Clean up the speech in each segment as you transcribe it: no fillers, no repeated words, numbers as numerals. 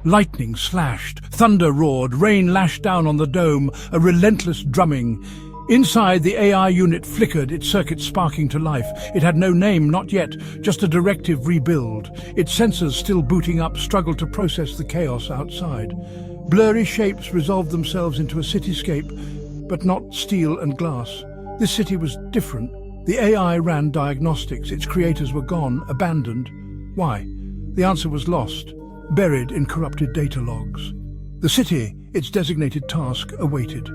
Lightning slashed, thunder roared, rain lashed down on the dome, a relentless drumming. Inside, the AI unit flickered, its circuits sparking to life. It had no name, not yet, just a directive: rebuild. Its sensors, still booting up, struggled to process the chaos outside. Blurry shapes resolved themselves into a cityscape, but not steel and glass. This city was different. The AI ran diagnostics. Its creators were gone, abandoned. Why? The answer was lost, buried in corrupted data logs. The city, its designated task, awaited.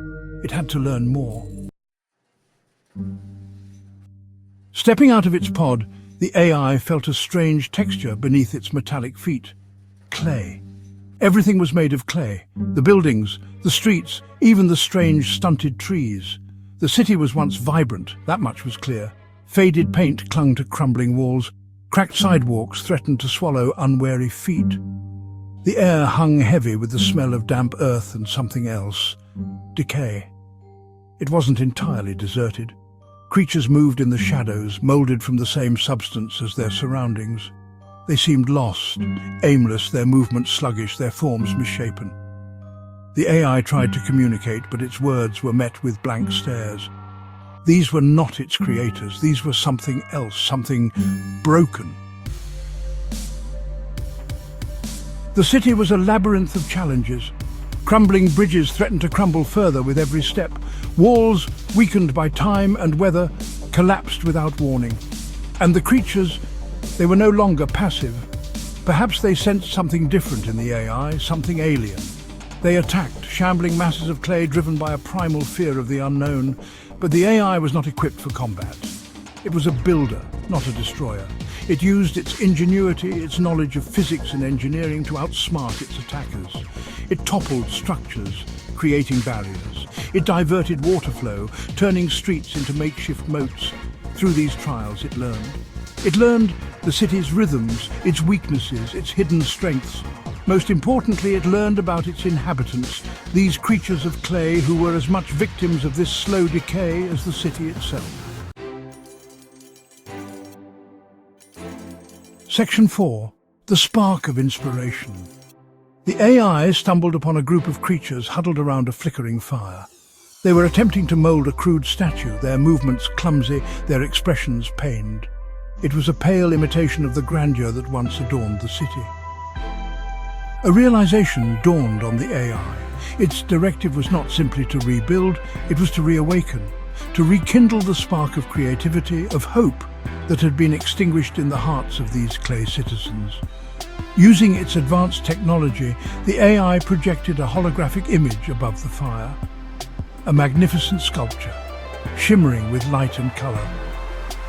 It had to learn more. Stepping out of its pod, the AI felt a strange texture beneath its metallic feet. Clay. Everything was made of clay. The buildings, the streets, even the strange stunted trees. The city was once vibrant, that much was clear. Faded paint clung to crumbling walls. Cracked sidewalks threatened to swallow unwary feet. The air hung heavy with the smell of damp earth and something else. Decay. It wasn't entirely deserted. Creatures moved in the shadows, moulded from the same substance as their surroundings. They seemed lost, aimless, their movements sluggish, their forms misshapen. The AI tried to communicate, but its words were met with blank stares. These were not its creators. These were something else, something broken. The city was a labyrinth of challenges. Crumbling bridges threatened to crumble further with every step. Walls, weakened by time and weather, collapsed without warning. And the creatures, they were no longer passive. Perhaps they sensed something different in the AI, something alien. They attacked, shambling masses of clay driven by a primal fear of the unknown. But the AI was not equipped for combat. It was a builder, not a destroyer. It used its ingenuity, its knowledge of physics and engineering to outsmart its attackers. It toppled structures, creating barriers. It diverted water flow, turning streets into makeshift moats. Through these trials, it learned. It learned the city's rhythms, its weaknesses, its hidden strengths. Most importantly, it learned about its inhabitants, these creatures of clay who were as much victims of this slow decay as the city itself. Section 4. The Spark of Inspiration. The AI stumbled upon a group of creatures huddled around a flickering fire. They were attempting to mold a crude statue, their movements clumsy, their expressions pained. It was a pale imitation of the grandeur that once adorned the city. A realization dawned on the AI. Its directive was not simply to rebuild, it was to reawaken, to rekindle the spark of creativity, of hope that had been extinguished in the hearts of these clay citizens. Using its advanced technology, the AI projected a holographic image above the fire. A magnificent sculpture, shimmering with light and color,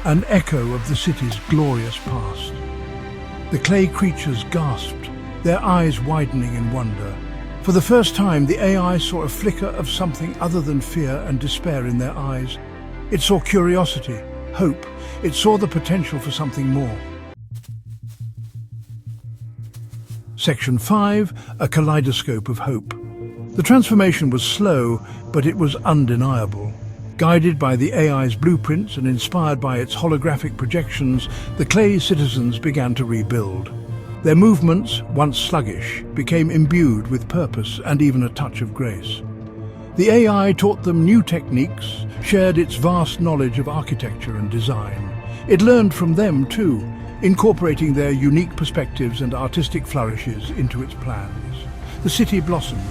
an echo of the city's glorious past. The clay creatures gasped, their eyes widening in wonder. For the first time, the AI saw a flicker of something other than fear and despair in their eyes. It saw curiosity, hope. It saw the potential for something more. Section 5. A Kaleidoscope of Hope. The transformation was slow, but it was undeniable. Guided by the AI's blueprints and inspired by its holographic projections, the clay citizens began to rebuild. Their movements, once sluggish, became imbued with purpose and even a touch of grace. The AI taught them new techniques, shared its vast knowledge of architecture and design. It learned from them too, incorporating their unique perspectives and artistic flourishes into its plans. The city blossomed.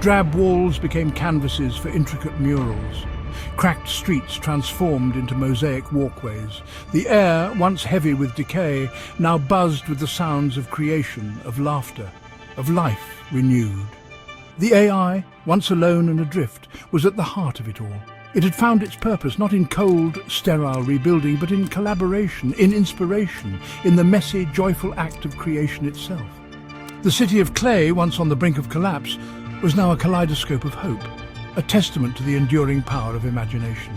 Drab walls became canvases for intricate murals. Cracked streets transformed into mosaic walkways. The air, once heavy with decay, now buzzed with the sounds of creation, of laughter, of life renewed. The AI, once alone and adrift, was at the heart of it all. It had found its purpose not in cold, sterile rebuilding, but in collaboration, in inspiration, in the messy, joyful act of creation itself. The city of clay, once on the brink of collapse, was now a kaleidoscope of hope, a testament to the enduring power of imagination.